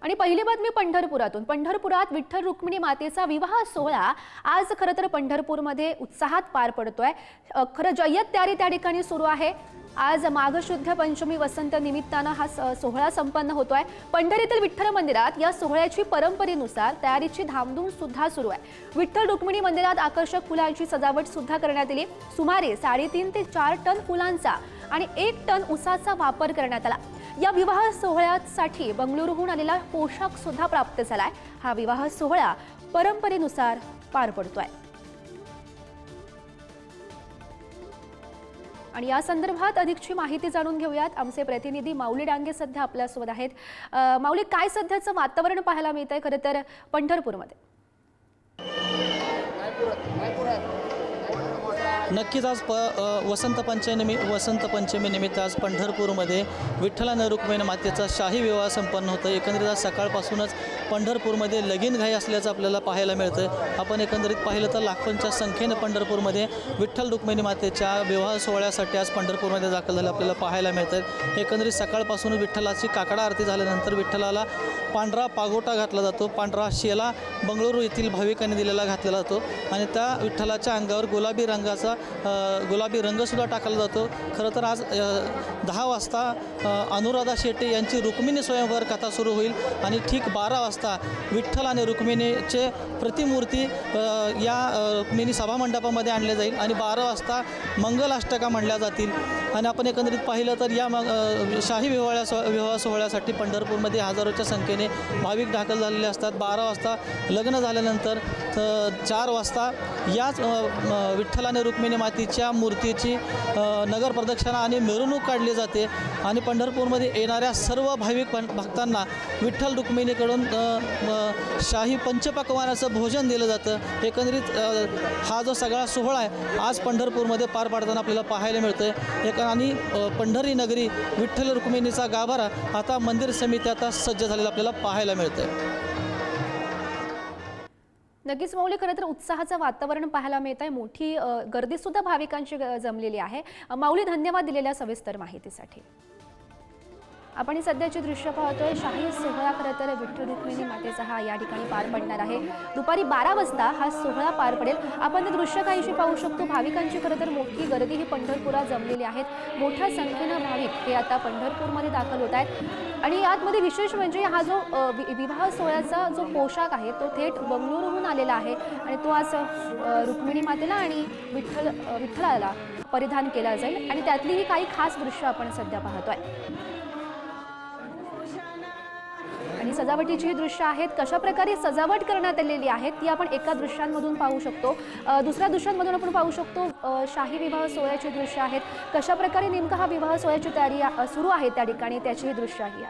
आणि पहिली बातमी पंढरपुरातून। पंढरपुरात विठ्ठल रुक्मिणी मातेचा विवाह सोहळा आज खरं तर पंढरपूरमध्ये उत्साहात पार पडतोय। खरं जय्यत तयारी त्या ठिकाणी सुरू आहे। आज माघ शुद्ध पंचमी वसंत निमित्तानं हा सोहळा संपन्न होतोय। पंढरीतील विठ्ठल मंदिरात या सोहळ्याची परंपरेनुसार तयारीची धामधूम सुद्धा सुरू आहे। विठ्ठल रुक्मिणी मंदिरात आकर्षक फुलांची सजावट सुद्धा करण्यात आली। सुमारे 3.5 ते 4 टन फुलांचा आणि 1 टन उसाचा वापर करण्यात आला। या विवाह सोहळ्यासाठी बंगळुरूहून आलेला पोशाख सुद्धा प्राप्त झालाय। हा विवाह सोहळा परंपरेनुसार पार पडतोय आणि या संदर्भात अधिकची माहिती जाणून घेऊयात। आमचे प्रतिनिधी माऊली डांगे सध्या आपल्या सोबत आहेत। माऊली, काय सध्याचं वातावरण पाहायला मिळतंय खरं तर पंढरपूरमध्ये? नक्कीच आज वसंत पंचमी निमित्त आज पंढरपूरमध्ये विठ्ठल आणि रुक्मिणी मातेचा शाही विवाह संपन्न होतो। एकंदरीत आज सकाळपासूनच पंढरपूरमध्ये लगीनघाई असल्याचं आपल्याला पाहायला मिळतं। आपण एकंदरीत पाहिलं तर लाखोंच्या संख्येने पंढरपूरमध्ये विठ्ठल रुक्मिणी मातेच्या विवाह सोहळ्यासाठी आज पंढरपूरमध्ये दाखल झाले आपल्याला पाहायला मिळतं। एकंदरीत सकाळपासून विठ्ठलाची काकडा आरती झाल्यानंतर विठ्ठलाला पांढरा पागोटा घातला जातो। पांढरा शेला बंगळुरू येथील भाविकांनी दिलेला घातलेला जातो आणि त्या विठ्ठलाच्या अंगावर गुलाबी रंगसुद्धा टाकला जातो। खरं तर आज 10 वाजता अनुराधा शेट्टे यांची रुक्मिणी स्वयंवर कथा सुरू होईल आणि ठीक 12 वाजता विठ्ठल आणि रुक्मिणीचे प्रतिमूर्ती या रुक्मिणी सभामंडपामध्ये आणले जाईल आणि 12 वाजता मंगलाष्टका म्हणल्या जातील। आणि आपण एकंदरीत पाहिलं तर या शाही विवाह सोहळ्यासाठी पंढरपूरमध्ये हजारोच्या संख्येने भाविक दाखल झालेले असतात। 12 वाजता लग्न झाल्यानंतर 4 वाजता याच विठ्ठल आणि रुक्मिणी मातेच्या मूर्तीची नगर प्रदक्षिणा आणि मिरवणूक काढली जाते आणि पंढरपूरमध्ये येणाऱ्या सर्व भाविक भक्तांना विठ्ठल रुक्मिणीकडून शाही पंचपक्वान्नाचं भोजन दिलं जातं। एकंदरीत हा जो सगळा सोहळा आहे आज पंढरपूरमध्ये पार पाडताना आपल्याला पाहायला मिळतं। आणि पंढरी नगरी विठ्ठल रुक्मिणीचा गाभारा आता मंदिर समिती आता सज्ज झालेला आपल्याला पाहायला मिळतं। नक्कीच माऊली, खरं तर उत्साहाचं वातावरण पाहायला मिळत आहे। मोठी गर्दी सुद्धा भाविकांची जमलेली आहे। माऊली, धन्यवाद दिलेल्या सविस्तर माहितीसाठी। आपण सध्याची दृश्य पाहतोय। शाही सोहळा खरं तर विठ्ठल रुक्मिणी मातेचा हा या ठिकाणी पार पडणार आहे। दुपारी 12 वाजता हा सोहळा पार पडेल। आपण दृश्य काहीशी पाहू शकतो। भाविकांची खरं तर मोठी गर्दी ही पंढरपुरात जमलेली आहे। मोठ्या संख्येनं भाविक हे आता पंढरपूरमध्ये दाखल होत आहेत आणि यातमध्ये विशेष म्हणजे हा जो विवाह सोहळ्याचा जो पोशाख आहे तो थेट बंगळुरूहून आलेला आहे आणि तो आज रुक्मिणी मातेला आणि विठ्ठलाला परिधान केला जाईल आणि त्यातलीही काही खास दृश्य आपण सध्या पाहतोय आणि सजावटीची ही दृश्य आहेत। कशा प्रकारे सजावट करण्यात आलेली आहे ती आपण एका दृश्यांमधून पाहू शकतो। दुसऱ्या दृश्यांमधून आपण पाहू शकतो शाही विवाह सोहळ्याची दृश्य आहेत। कशा प्रकारे नेमका हा विवाह सोहळ्याची तयारी सुरू आहे त्या ठिकाणी त्याची ही दृश्य आहेत।